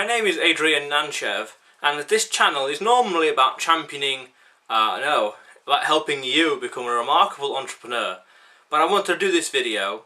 My name is Adrian Nanchev, and this channel is normally about championing, about helping you become a remarkable entrepreneur. But I want to do this video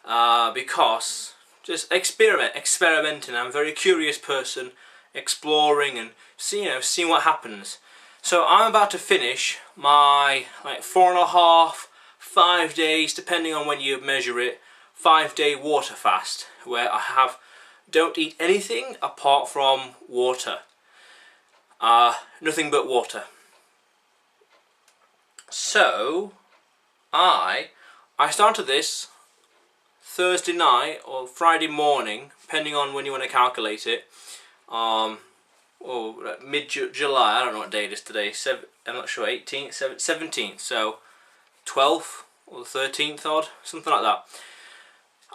because just experimenting. I'm a very curious person, exploring and seeing what happens. So I'm about to finish my 4.5, 5 days, depending on when you measure it, 5-day water fast, where I don't eat anything apart from water. Nothing but water. So I started this Thursday night or Friday morning, depending on when you want to calculate it. Mid-July, I don't know what date it is today, I'm not sure, 18th, 17th, so 12th or 13th odd, something like that.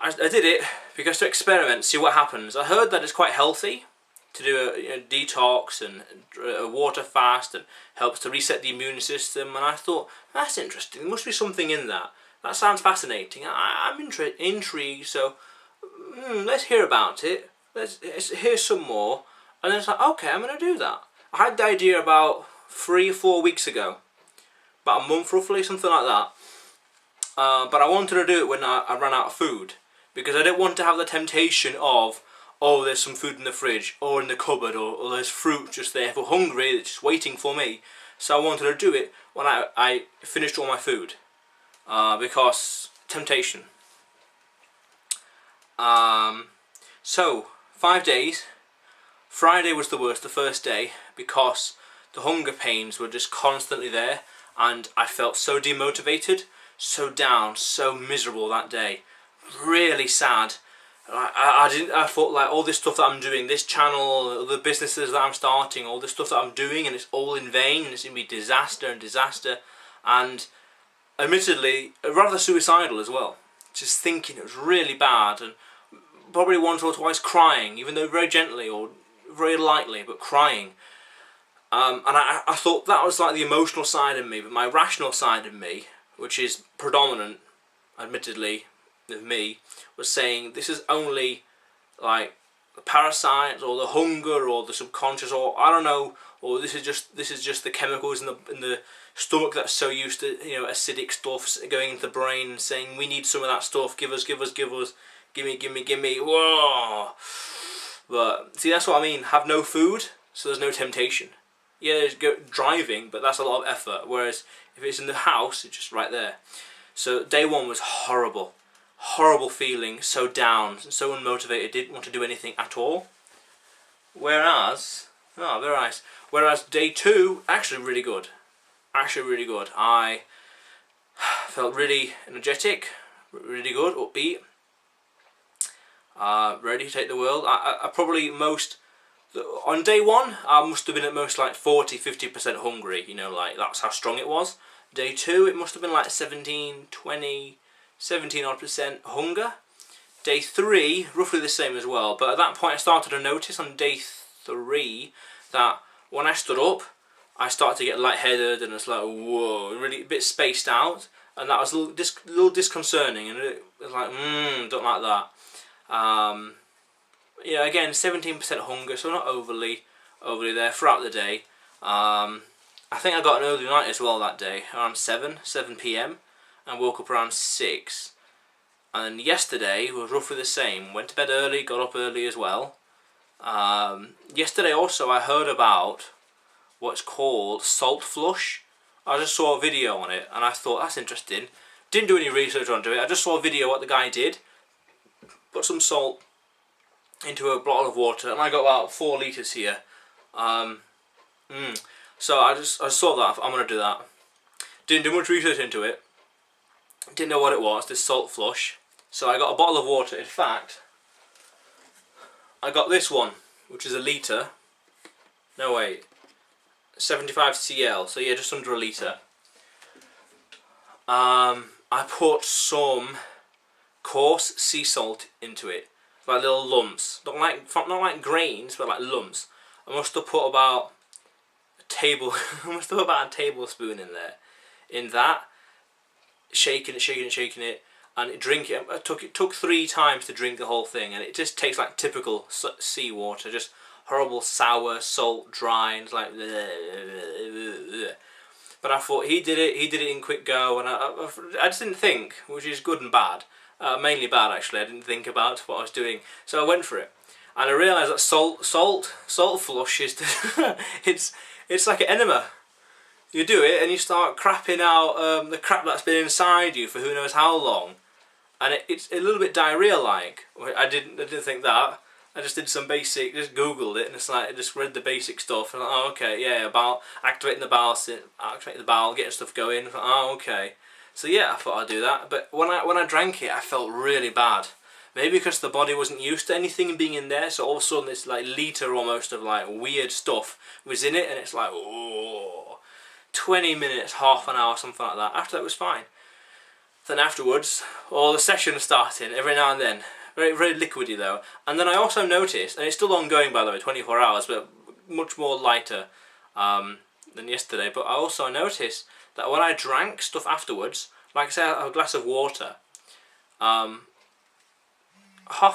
I did it because to experiment, see what happens. I heard that it's quite healthy to do a detox and a water fast, and helps to reset the immune system, and I thought, that's interesting, there must be something in that. That sounds fascinating. I'm intrigued, so let's hear about it. Let's hear some more. And then it's like, okay, I'm going to do that. I had the idea about 3 or 4 weeks ago, about a month roughly, something like that. But I wanted to do it when I ran out of food, because I didn't want to have the temptation of, oh, there's some food in the fridge or in the cupboard, or there's fruit just there for hungry, it's just waiting for me. So I wanted to do it when I finished all my food, because temptation. So 5 days. Friday was the worst, the first day, because the hunger pains were just constantly there, and I felt so demotivated, so down, so miserable that day. Really sad. I thought, like, all this stuff that I'm doing, this channel, the businesses that I'm starting, all this stuff that I'm doing, and it's all in vain, and it's going to be disaster and disaster, and admittedly rather suicidal as well. Just thinking it was really bad, and probably once or twice crying, even though very gently or very lightly, but crying. And I thought that was like the emotional side of me, but my rational side of me, which is predominant, admittedly, of me, was saying this is only like the parasites or the hunger or the subconscious, or I don't know, or this is just the chemicals in the stomach that's so used to acidic stuff going into the brain and saying we need some of that stuff, give us, gimme. Whoa! But see, that's what I mean. Have no food, so there's no temptation. Yeah, there's driving, but that's a lot of effort. Whereas if it's in the house, it's just right there. So day one was horrible. Horrible feeling, so down, so unmotivated, didn't want to do anything at all. Whereas, very nice. Whereas day two, actually really good. I felt really energetic, really good, upbeat. Ready to take the world. I probably on day one I must have been at most like 40-50% hungry, like that's how strong it was. Day two it must have been like 17 odd percent hunger. Day three roughly the same as well, but at that point I started to notice on day three that when I stood up I started to get lightheaded, and it's like, whoa, really a bit spaced out, and that was a little disconcerting, and it was like, don't like that. Again, 17% hunger, so not overly there throughout the day. I think I got an early night as well that day, around 7 PM, and woke up around 6. And yesterday was roughly the same. Went to bed early, got up early as well. Yesterday also I heard about what's called salt flush. I just saw a video on it, and I thought, that's interesting. Didn't do any research onto it, I just saw a video what the guy did. Put some salt into a bottle of water, and I got about 4 litres here. So I saw that, I'm going to do that. Didn't do much research into it. Didn't know what it was, this salt flush. So I got a bottle of water. In fact, I got this one, which is a litre. No wait, 75 cl, so yeah, just under a litre. I put some coarse sea salt into it, like little lumps, not like grains, but like lumps. I must have put about a tablespoon in there. In that, shaking it, and drink it. It took 3 times to drink the whole thing, and it just tastes like typical sea water, just horrible sour, salt, dry, and it's like. But I thought he did it in quick go, and I just didn't think, which is good and bad. Mainly bad actually. I didn't think about what I was doing, so I went for it, and I realised that salt flush is it's like an enema. You do it and you start crapping out the crap that's been inside you for who knows how long, and it's a little bit diarrhea-like. I didn't think that. I just did some basic, just googled it, and it's like I just read the basic stuff. And I'm like, oh, okay, yeah, about activating the bowel, getting stuff going. Like, oh, okay. So yeah, I thought I'd do that. But when I drank it, I felt really bad. Maybe because the body wasn't used to anything being in there, so all of a sudden this like litre almost of like weird stuff was in it, and it's like, oh, 20 minutes, half an hour, something like that. After that, it was fine. Then afterwards, the session started every now and then. Very, very liquidy though. And then I also noticed, and it's still ongoing by the way, 24 hours, but much more lighter than yesterday. But I also noticed that when I drank stuff afterwards, like I say, a glass of water, half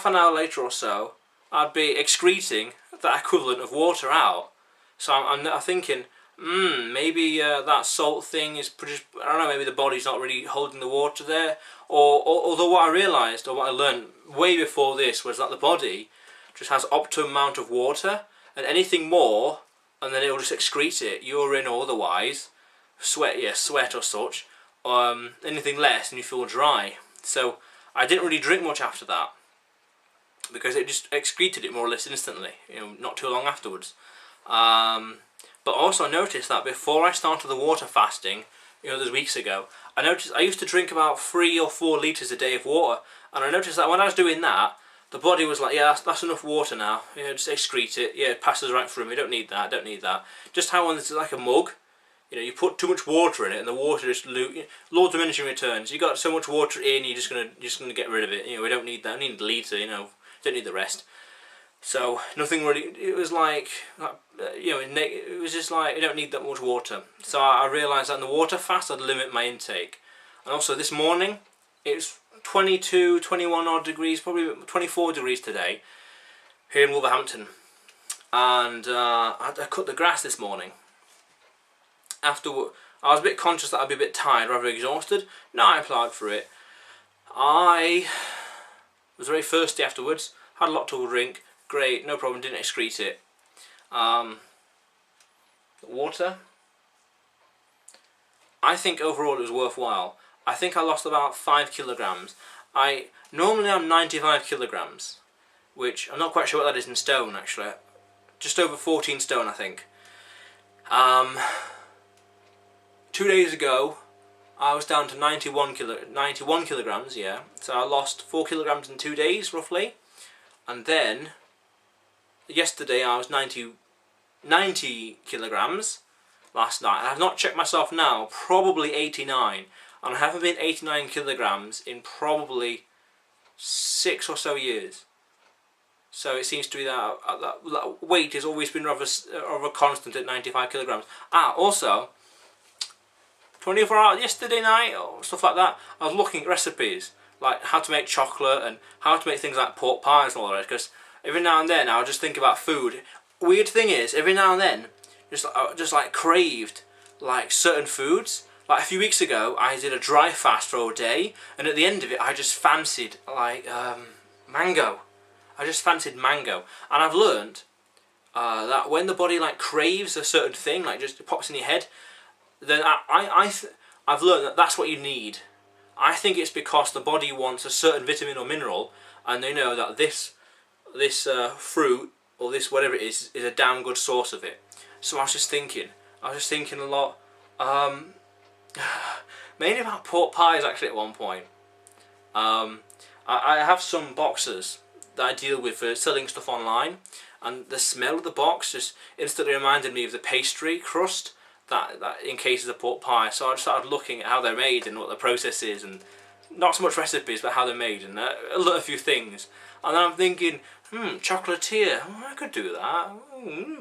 an hour later or so, I'd be excreting that equivalent of water out. So I'm thinking, maybe that salt thing is pretty, I don't know, maybe the body's not really holding the water there. Or although what I realised, or what I learned way before this, was that the body just has optimum amount of water, and anything more, and then it will just excrete it, urine or otherwise, sweat or such, anything less and you feel dry. So I didn't really drink much after that, because it just excreted it more or less instantly, not too long afterwards. But also I noticed that before I started the water fasting, those weeks ago, I noticed I used to drink about 3 or 4 litres a day of water, and I noticed that when I was doing that, the body was like, yeah, that's enough water now, just excrete it, yeah, it passes right through me, don't need that, don't need that. Just how when it's like a mug, you put too much water in it, and the water just law of diminishing returns. You got so much water in, you're just gonna get rid of it. We don't need that. We need a litre, don't need the rest. So nothing really. It was like, it was just like I don't need that much water. So I realised that in the water fast I'd limit my intake. And also this morning it's 22, 21 odd degrees, probably 24 degrees today here in Wolverhampton. And I cut the grass this morning. After I was a bit conscious that I'd be a bit tired, rather exhausted. No, I applied for it. I was very thirsty afterwards. Had a lot to drink. Great, no problem, didn't excrete it. Water, I think overall it was worthwhile. I think I lost about 5 kilograms. Normally I'm 95 kilograms, which I'm not quite sure what that is in stone actually. Just over 14 stone I think. 2 days ago I was down to 91 kilograms, yeah. So I lost 4 kilograms in 2 days roughly. And then yesterday I was 90 kilograms last night. I've not checked myself now, probably 89. And I haven't been 89 kilograms in probably 6 or so years. So it seems to be that weight has always been rather constant at 95 kilograms. Also, 24 hours yesterday night or stuff like that, I was looking at recipes like how to make chocolate and how to make things like pork pies and all that, because every now and then I'll just think about food. Weird thing is, every now and then, just like craved like certain foods. Like a few weeks ago, I did a dry fast for a day, and at the end of it, I just fancied like mango. I just fancied mango, and I've learned that when the body like craves a certain thing, like just pops in your head, then I've learned that that's what you need. I think it's because the body wants a certain vitamin or mineral, and they know that this fruit or this whatever it is a damn good source of it. So I was just thinking a lot, mainly about pork pies actually at one point. I have some boxes that I deal with for selling stuff online, and the smell of the box just instantly reminded me of the pastry crust that encases a pork pie. So I just started looking at how they're made and what the process is, and not so much recipes but how they're made, and a few things. And then I'm thinking, chocolatier, I could do that,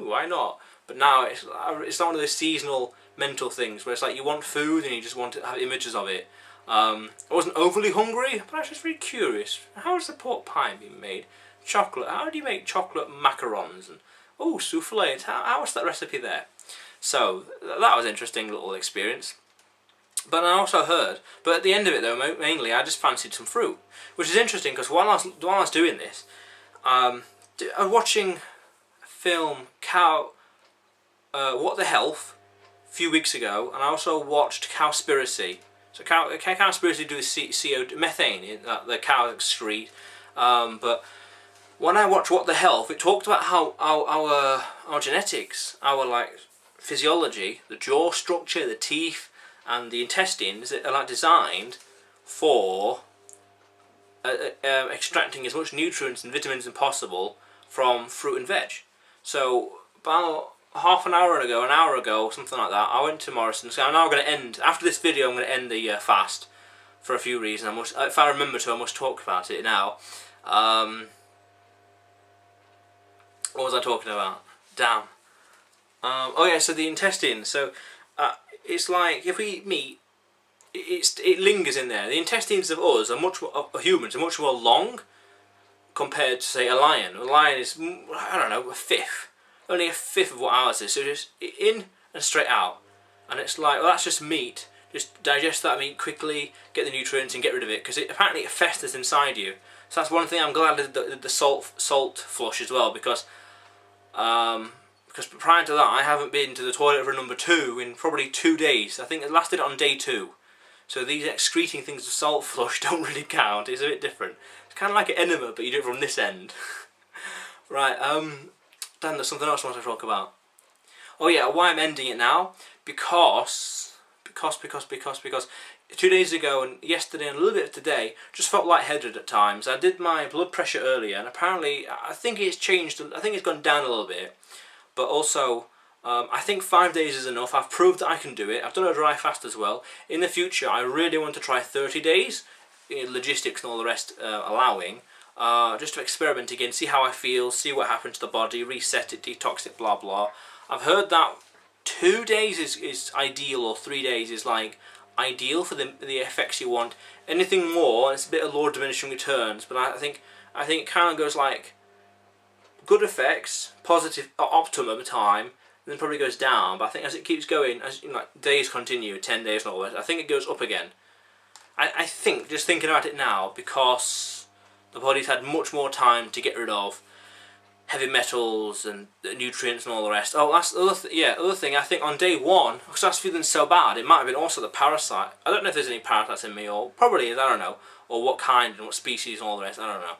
why not? But now it's not one of those seasonal mental things where it's like you want food and you just want to have images of it. I wasn't overly hungry, but I was just very curious. How is the pork pie being made? Chocolate, how do you make chocolate macarons? And oh, souffle, what's that recipe there? So that was an interesting little experience. But I also heard, but at the end of it though, mainly I just fancied some fruit, which is interesting because while I was doing this, I was watching a film, What the Health, a few weeks ago, and I also watched Cowspiracy. So Cowspiracy do the CO2, methane that the cows excrete, but when I watched What the Health, it talked about how our genetics, our like physiology, the jaw structure, the teeth, and the intestines are like designed for extracting as much nutrients and vitamins as possible from fruit and veg. So about half an hour ago, something like that, I went to Morrison's. So I'm now going to end, after this video I'm going to end the fast for a few reasons. If I remember to, I must talk about it now. What was I talking about? Damn. Oh yeah, so the intestines. So it's like if we eat meat, it lingers in there. The intestines of us are humans are much more long compared to say a lion. A lion is, I don't know, only a fifth of what ours is. So just in and straight out, and it's like, well, that's just meat. Just digest that meat quickly, get the nutrients and get rid of it, because apparently it festers inside you. So that's one thing I'm glad I did the salt flush as well, because prior to that I haven't been to the toilet for number 2 in probably 2 days. I think it lasted on day 2. So these excreting things of salt flush don't really count. It's a bit different. It's kind of like an enema, but you do it from this end. Right, damn, there's something else I want to talk about. Oh yeah, why I'm ending it now? Because 2 days ago and yesterday and a little bit of today, just felt lightheaded at times. I did my blood pressure earlier, and apparently I think it's changed. I think it's gone down a little bit. But also, I think 5 days is enough. I've proved that I can do it. I've done a dry fast as well. In the future, I really want to try 30 days, logistics and all the rest allowing, just to experiment again, see how I feel, see what happens to the body, reset it, detox it, blah blah. I've heard that 2 days is ideal, or 3 days is like ideal for the effects you want. Anything more, it's a bit of law of diminishing returns. But I think it kind of goes like good effects, positive optimum time, and then probably goes down. But I think as it keeps going, as like days continue, 10 days and all that, I think it goes up again. I think, just thinking about it now, because the body's had much more time to get rid of heavy metals and nutrients and all the rest. Oh, that's the other thing. I think on day 1, because I was feeling so bad, it might have been also the parasite. I don't know if there's any parasites in me, or probably is, I don't know, or what kind and what species and all the rest, I don't know.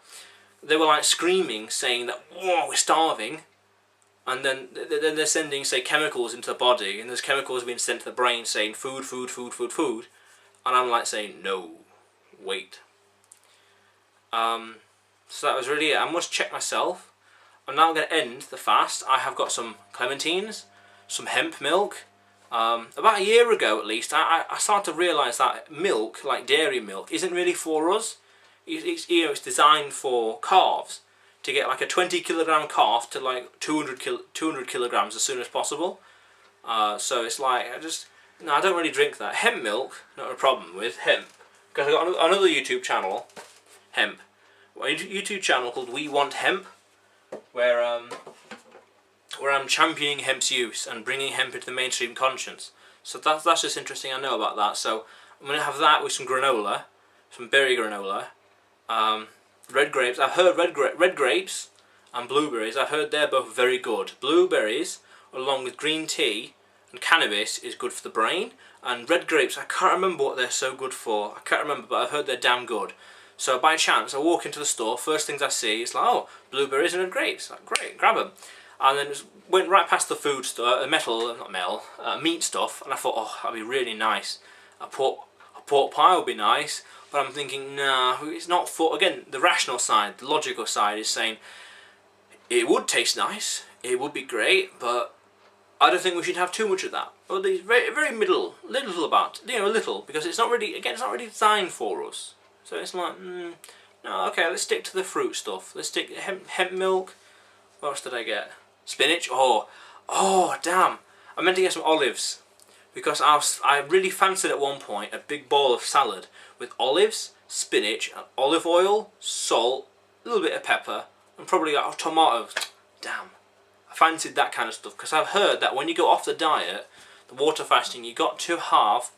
They were like screaming, saying that, whoa, we're starving, and then they're sending, say, chemicals into the body, and those chemicals being sent to the brain saying food, food, food, food, food, and I'm like saying, no, wait. So that was really it. I must check myself. I'm now going to end the fast. I have got some clementines, some hemp milk. About a year ago at least, I started to realise that milk, like dairy milk, isn't really for us. It's designed for calves, to get like a 20 kilogram calf to like 200 kilograms as soon as possible. So it's like, I don't really drink that. Hemp milk, not a problem with hemp. Because I've got another YouTube channel, hemp. A YouTube channel called We Want Hemp, where I'm championing hemp's use and bringing hemp into the mainstream conscience. So that's just interesting. I know about that. So I'm going to have that with some granola, some berry granola, red grapes. I've heard red grapes and blueberries. I've heard they're both very good. Blueberries, along with green tea and cannabis, is good for the brain. And red grapes, I can't remember what they're so good for. I can't remember, but I've heard they're damn good. So by chance, I walk into the store, first things I see is like, oh, blueberries and red grapes. Like, great, grab them. And then just went right past the food store, meat stuff, and I thought, oh, that'd be really nice. A pork pie would be nice, but I'm thinking, nah, it's not for, again, the rational side, the logical side is saying, it would taste nice, it would be great, but I don't think we should have too much of that. Or these very little about, little, because it's not really, again, it's not really designed for us. So it's like, no, okay, let's stick to the fruit stuff. Let's stick to hemp milk. What else did I get? Spinach. Oh, damn! I meant to get some olives, because I really fancied at one point a big bowl of salad with olives, spinach, and olive oil, salt, a little bit of pepper, and probably tomatoes. Damn! I fancied that kind of stuff, because I've heard that when you go off the diet, the water fasting, you got to have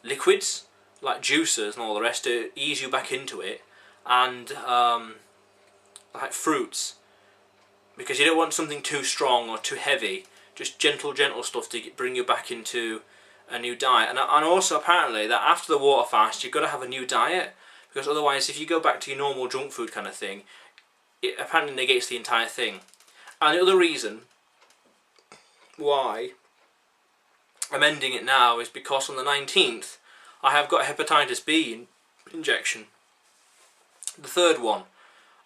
liquids like juices and all the rest to ease you back into it, and like fruits, because you don't want something too strong or too heavy. Just gentle stuff to bring you back into a new diet. And also apparently that after the water fast you've got to have a new diet, because otherwise if you go back to your normal junk food kind of thing, it apparently negates the entire thing. And the other reason why I'm ending it now is because on the 19th I have got a hepatitis B injection, the third one,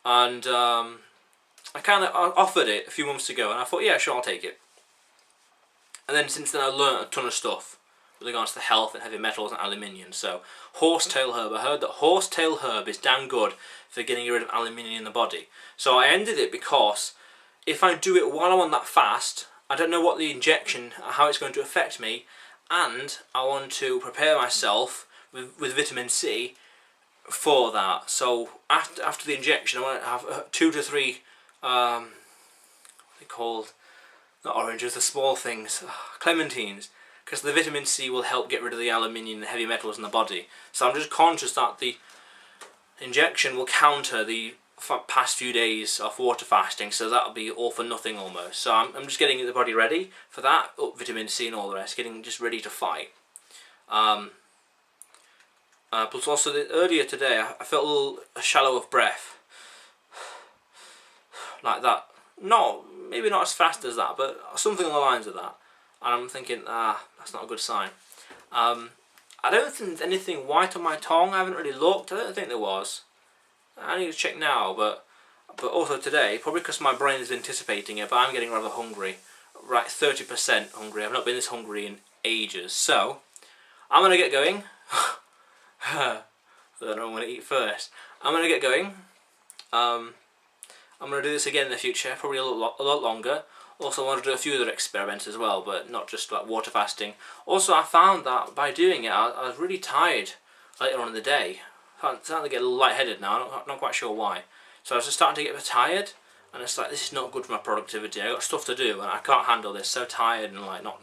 and I kind of offered it a few months ago, and I thought, yeah, sure, I'll take it. And then since then I've learnt a ton of stuff with regards to health and heavy metals and aluminium. So horsetail herb, I heard that horsetail herb is damn good for getting rid of aluminium in the body. So I ended it because if I do it while I'm on that fast, I don't know what the injection, how it's going to affect me, and I want to prepare myself with vitamin C for that. So after the injection I want to have 2 to 3 what are they called? Not oranges, the small things, clementines, because the vitamin C will help get rid of the aluminium and heavy metals in the body. So I'm just conscious that the injection will counter the past few days of water fasting, so that'll be all for nothing almost. So I'm just getting the body ready for that, vitamin C and all the rest, getting just ready to fight. Plus also earlier today I felt a little shallow of breath, like that. Maybe not as fast as that, but something along the lines of that. And I'm thinking, that's not a good sign. I don't think there's anything white on my tongue. I haven't really looked. I don't think there was. I need to check now, but also today, probably because my brain is anticipating it, but I'm getting rather hungry. Right, 30% hungry. I've not been this hungry in ages. So, I'm going to get going. I don't know what I'm going to eat first. I'm going to get going. I'm going to do this again in the future, probably a lot longer. Also, I want to do a few other experiments as well, but not just like water fasting. Also, I found that by doing it, I was really tired later on in the day. I'm starting to get a little lightheaded now. I'm not quite sure why. So I was just starting to get a bit tired, and it's like, this is not good for my productivity. I've got stuff to do, and I can't handle this. So tired and like not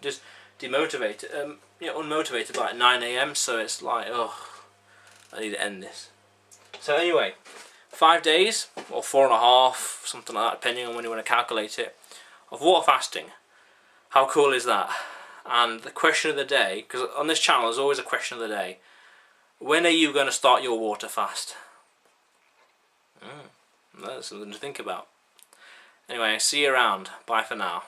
just demotivated, unmotivated by 9 AM. So it's like, oh, I need to end this. So anyway, 5 days or 4.5, something like that, depending on when you want to calculate it, of water fasting. How cool is that? And the question of the day, because on this channel there's always a question of the day: when are you going to start your water fast? That's something to think about. Anyway, see you around. Bye for now.